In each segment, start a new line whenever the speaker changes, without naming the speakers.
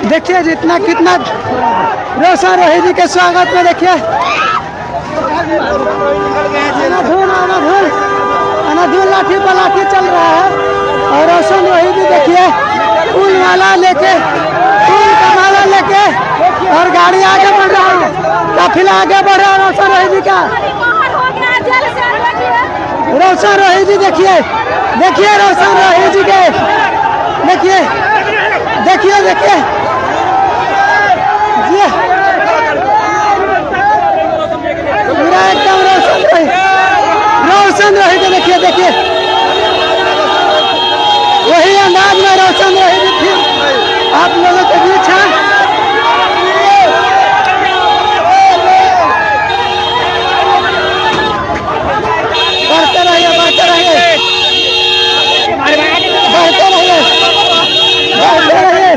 देखिए जितना कितना रोशन रोही जी के स्वागत में देखिए अनाधुन लाठी पर लाठी चल रहा है और रोशन रोही जी देखिए फूल माला लेके फूल का माला लेके और गाड़ी आगे बढ़ रहा है, काफिला आगे बढ़ रहा है रोशन रोही जी का। रोशन रोही जी देखिए देखिए रोशन रोही जी के देखिए देखिए देखिए पूरा एकदम रोशन रोही के देखिए देखिए वही अंदाज में रोशन रोही जी फिर आप लोगों के बीच है। बढ़ते रहिए बढ़ते रहिए बढ़ते रहिए बढ़ते रहिए।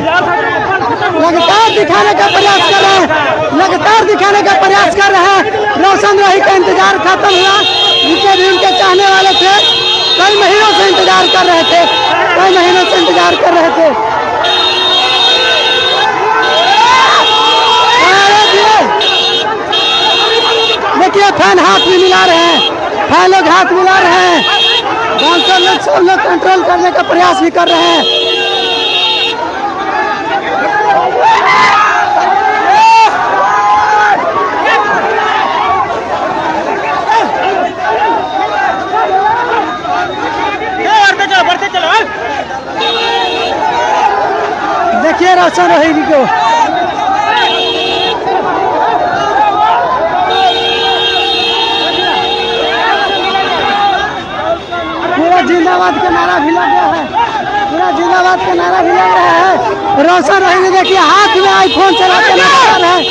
लगातार दिखाने का प्रयास कर रहे हैं, लगातार दिखाने का प्रयास कर रहे हैं। रोशन रोही का इंतजार खत्म हुआ, उनके भी उनके चाहने वाले थे, कई महीनों से इंतजार कर रहे थे, कई महीनों से इंतजार कर रहे थे। देखिए फैन हाथ में मिला रहे हैं, फैन लोग हाथ मिला रहे हैं, डांसर लोग सब लोग कंट्रोल करने का प्रयास भी कर रहे हैं। देखिए रोशन रोही जी को पूरा जिंदाबाद का नारा भी लग रहा है, पूरा जिंदाबाद का नारा भी लग रहा है। रोशन रोही जी देखिए हाथ में आईफोन चला के नजर आ रहे हैं,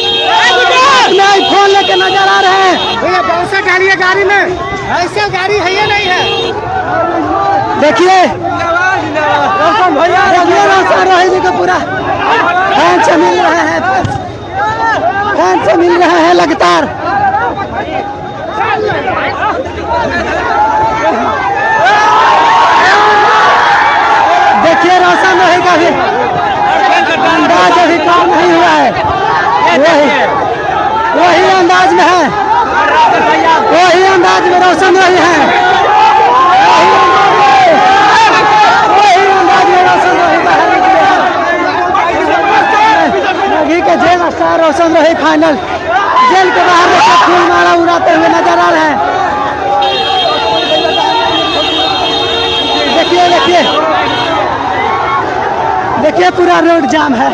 हाथ में आईफोन लेके नजर आ रहे हैं।
भैया बहुत सा गाड़ी है, गाड़ी में ऐसा गाड़ी है ये नहीं है।
देखिए रोशन भैया देखिए रोशन रोही जी को पूरा फैन से मिल रहे हैं, फैन से मिल रहे हैं लगातार। देखिए रोशन रोही का भी अंदाज अभी काम नहीं हुआ है, वही अंदाज में है, वही अंदाज में रोशन रोही है, वही अंदाज में रोशन रोही का है। के जेल स्टार रोशन रोही फाइनल जेल के बाहर देखिए फूल माला उड़ाते हुए नजर आ रहे हैं। देखिए देखिए देखिए पूरा रोड जाम है,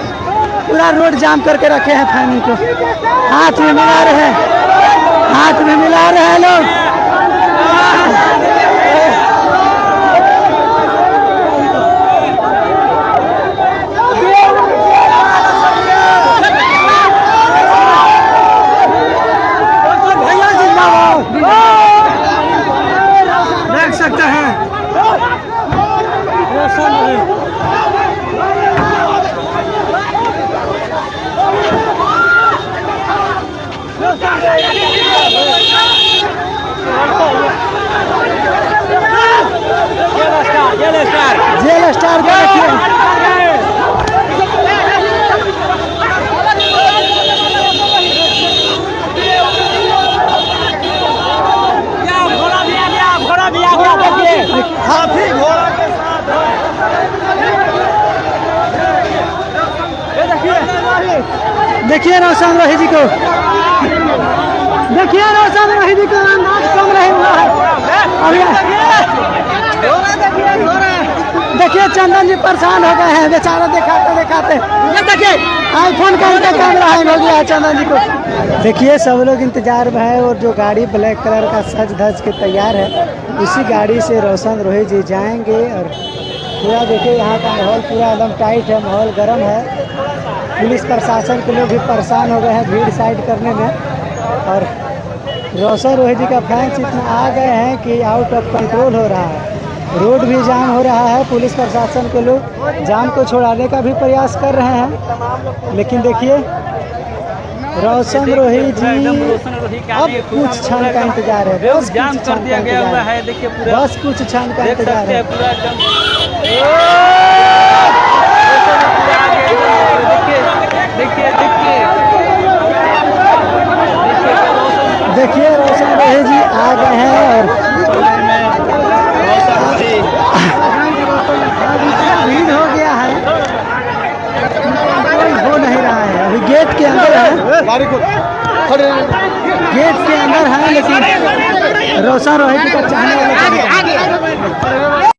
पूरा रोड जाम करके रखे हैं फैन को, हाथ में मिला रहे हैं, हाथ में मिला रहे हैं लोग। देख सकते हैं जेल स्टार का देखिए हाथी घोड़ा के साथ देखिए रोशन रोही जी को, देखिए रोशन रोही जी को अंदाज कम नहीं हुआ है। देखिए चंदन जी परेशान हो गए हैं बेचारा दिखाते दिखाते। देखिए आईफोन का इनका कैमरा हैंग हो गया है चंदन जी को। देखिए सब लोग इंतजार में है और जो गाड़ी ब्लैक कलर का सज धज के तैयार है उसी गाड़ी से रोशन रोही जी जाएंगे। और पूरा देखिए यहाँ का माहौल पूरा एकदम टाइट है, माहौल गर्म है। पुलिस प्रशासन के लोग भी परेशान हो गए हैं भीड़ साइड करने में। और रोशन रोही जी का फैंस इतना आ गए हैं कि आउट ऑफ कंट्रोल हो रहा है, रोड भी जाम हो रहा है। पुलिस प्रशासन के लोग जाम को छुड़ाने का भी प्रयास कर रहे हैं, लेकिन देखिए रोशन रोही जी अब कुछ क्षण का इंतजार है, बस
जाम कर दिया गया हुआ है। देखिए पूरा
बस कुछ क्षण का इंतजार है।
देखिए
के अंदर है,
गाड़ी को खड़े
गेट के अंदर है, लेकिन रोशन रोहित का चाहने वाले